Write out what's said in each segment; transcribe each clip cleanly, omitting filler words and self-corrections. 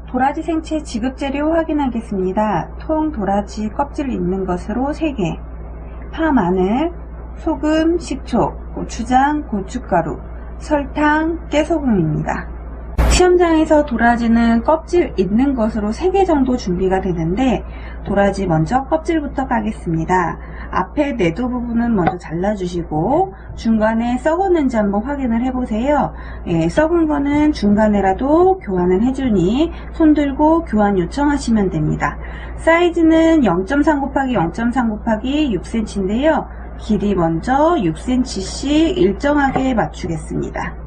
도라지 생채 지급재료 확인하겠습니다. 통 도라지 껍질 있는 것으로 3개, 파, 마늘, 소금, 식초, 고추장, 고춧가루, 설탕, 깨소금입니다. 시험장에서 도라지는 껍질 있는 것으로 3개 정도 준비가 되는데 도라지 먼저 껍질부터 까겠습니다. 앞에 내도 부분은 먼저 잘라주시고 중간에 썩었는지 한번 확인을 해보세요. 썩은 거는 중간에라도 교환을 해주니 손들고 교환 요청하시면 됩니다. 사이즈는 0.3 곱하기 0.3 곱하기 6cm인데요. 길이 먼저 6cm씩 일정하게 맞추겠습니다.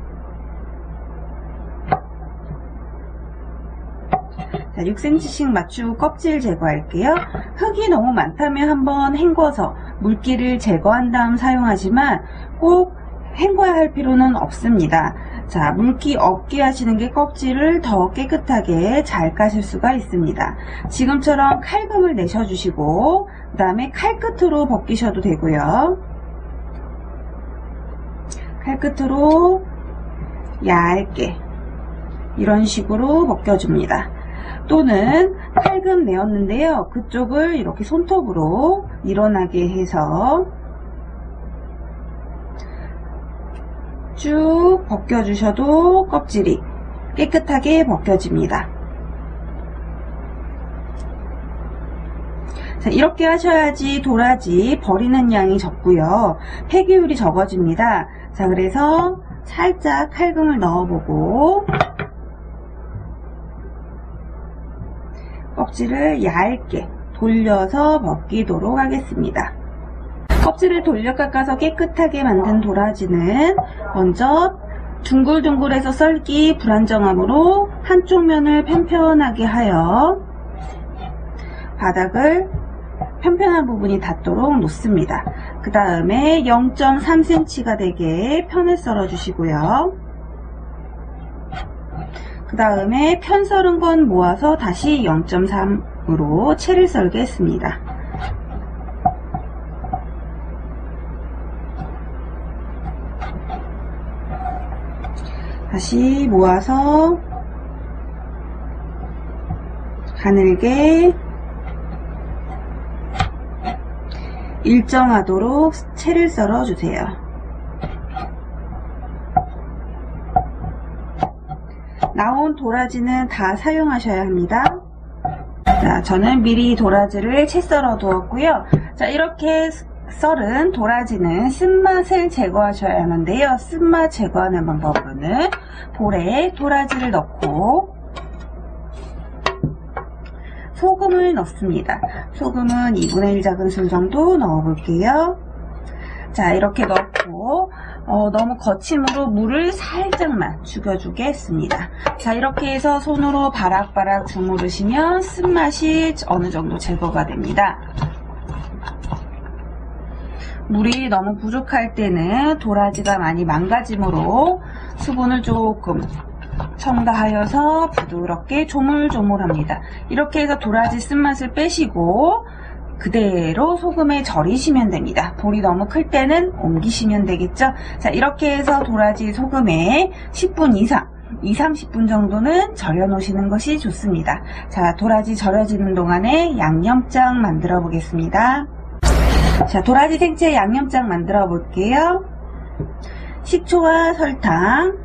자, 6cm씩 맞추고 껍질 제거할게요. 흙이 너무 많다면 한번 헹궈서 물기를 제거한 다음 사용하지만 꼭 헹궈야 할 필요는 없습니다. 자, 물기 없게 하시는 게 껍질을 더 깨끗하게 잘 까실 수가 있습니다. 지금처럼 칼금을 내셔주시고 그 다음에 칼끝으로 벗기셔도 되고요. 칼끝으로 얇게 이런 식으로 벗겨줍니다. 또는 칼금 내었는데요. 그쪽을 이렇게 손톱으로 일어나게 해서 쭉 벗겨주셔도 껍질이 깨끗하게 벗겨집니다. 자, 이렇게 하셔야지 도라지 버리는 양이 적고요. 폐기율이 적어집니다. 자, 그래서 살짝 칼금을 넣어보고 껍질을 얇게 돌려서 벗기도록 하겠습니다. 껍질을 돌려 깎아서 깨끗하게 만든 도라지는 먼저 둥글둥글해서 썰기 불안정하므로 한쪽 면을 편편하게 하여 바닥을 편편한 부분이 닿도록 놓습니다. 그 다음에 0.3cm가 되게 편을 썰어 주시고요. 그 다음에 편 썰은 건 모아서 다시 0.3으로 채를 썰게 했습니다. 다시 모아서 가늘게 일정하도록 채를 썰어 주세요. 나온 도라지는 다 사용하셔야 합니다. 자, 저는 미리 도라지를 채 썰어 두었고요. 자, 이렇게 썰은 도라지는 쓴맛을 제거하셔야 하는데요. 쓴맛 제거하는 방법으로는 볼에 도라지를 넣고 소금을 넣습니다. 소금은 2분의 1 작은술 정도 넣어 볼게요. 자, 이렇게 넣고 너무 거침으로 물을 살짝만 죽여주겠습니다. 자, 이렇게 해서 손으로 바락바락 주무르시면 쓴맛이 어느 정도 제거가 됩니다. 물이 너무 부족할 때는 도라지가 많이 망가지므로 수분을 조금 첨가하여서 부드럽게 조물조물합니다. 이렇게 해서 도라지 쓴맛을 빼시고 그대로 소금에 절이시면 됩니다. 볼이 너무 클 때는 옮기시면 되겠죠. 자, 이렇게 해서 도라지 소금에 10분 이상 20-30분 정도는 절여 놓으시는 것이 좋습니다. 자, 도라지 절여지는 동안에 양념장 만들어 보겠습니다. 자, 도라지 생채 양념장 만들어 볼게요. 식초와 설탕,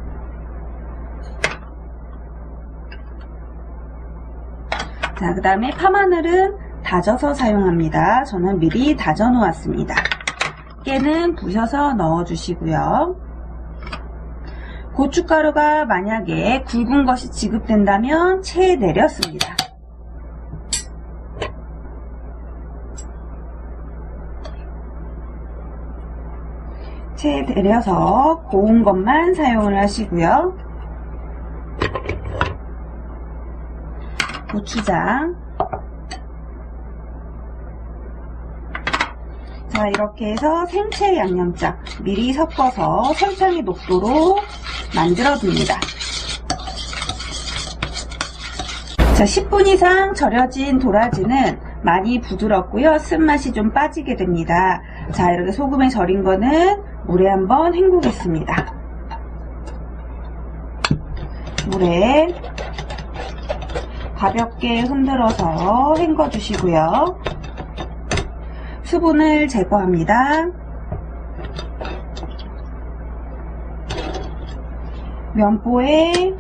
자, 그 다음에 파마늘은 다져서 사용합니다. 저는 미리 다져 놓았습니다. 깨는 부셔서 넣어 주시고요. 고춧가루가 만약에 굵은 것이 지급된다면 채 내렸습니다. 채 내려서 고운 것만 사용을 하시고요. 고추장, 자, 이렇게 해서 생채 양념장 미리 섞어서 설탕이 녹도록 만들어 둡니다. 자, 10분 이상 절여진 도라지는 많이 부드럽고요. 쓴맛이 좀 빠지게 됩니다. 자, 이렇게 소금에 절인 거는 물에 한번 헹구겠습니다. 물에 가볍게 흔들어서 헹궈 주시고요. 수분을 제거합니다. 면보에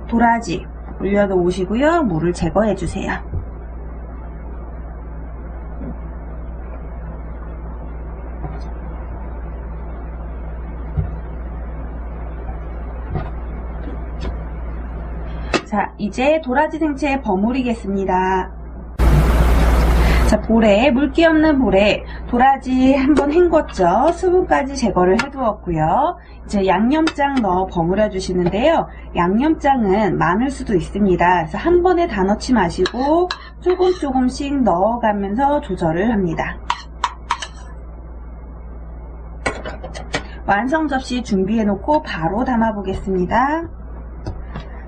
도라지 올려놓으시고요. 물을 제거해 주세요. 자, 이제 도라지 생채에 버무리겠습니다. 자, 볼에, 물기 없는 볼에 도라지 한번 헹궜죠. 수분까지 제거를 해두었고요. 이제 양념장 넣어 버무려 주시는데요. 양념장은 많을 수도 있습니다. 그래서 한 번에 다 넣지 마시고 조금씩 넣어가면서 조절을 합니다. 완성 접시 준비해 놓고 바로 담아 보겠습니다.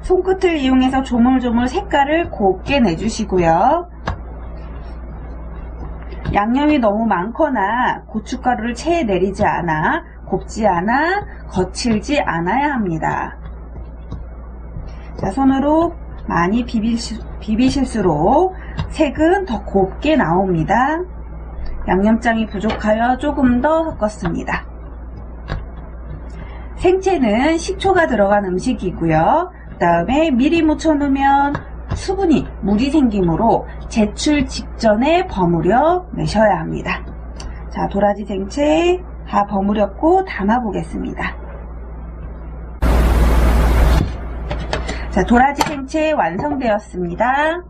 손끝을 이용해서 조물조물 색깔을 곱게 내주시고요. 양념이 너무 많거나 고춧가루를 체에 내리지 않아 곱지 않아 거칠지 않아야 합니다. 자, 손으로 많이 비비실수록 색은 더 곱게 나옵니다. 양념장이 부족하여 조금 더 섞었습니다. 생채는 식초가 들어간 음식이고요. 그 다음에 미리 묻혀놓으면 수분이 물이 생기므로 제출 직전에 버무려 내셔야 합니다. 자, 도라지 생채 다 버무렸고 담아 보겠습니다. 자, 도라지 생채 완성되었습니다.